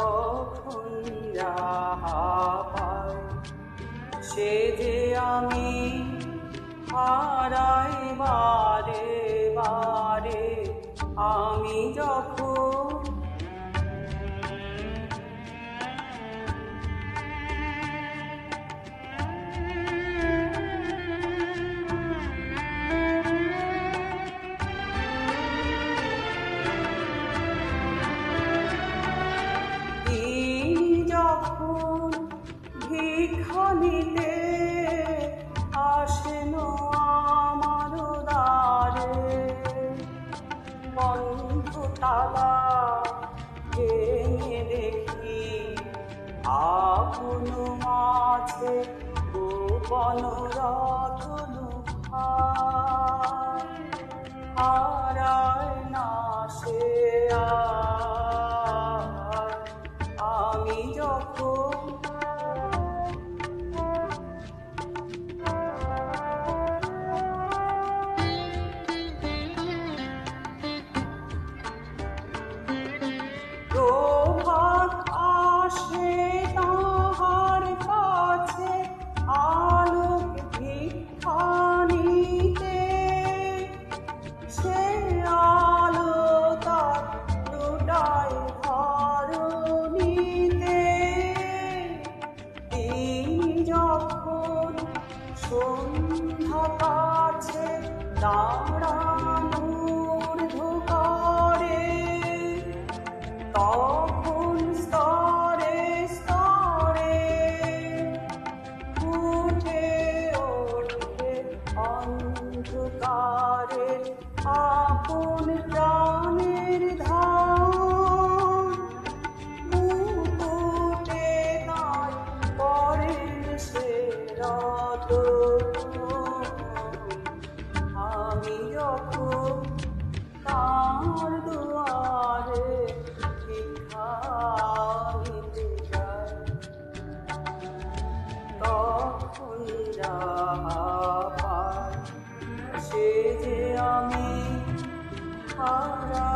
তখন যাহা পাই সে যে আমি হারাই বারে বারে। আমি যখন ভিক্ষা নিতে আসেন আমার দ্বারে, বন্ধ তালা ভেঙে দেখি আপন মাঝে গোপন রতন হারায় না সে আর। আমি যখন প্রভাত আসে তাহার কাছে আলোক ভিক্ষা নিতে, সে আলো তার লুটায় ধরণীতে। তিনি যখন সন্ধ্যা কাছে দাঁড়ানোর ধোকারে, তখন স্তরে স্তরে উঠে ওঠে অন্ধকারে আপন প্রাণের ধান। মুকুটে তাই পরেন সে রতন। আমি যখন তার দুয়ারে ভিক্ষা নিতে যাই, তখন যাহা পাই সে যে আমি হারাই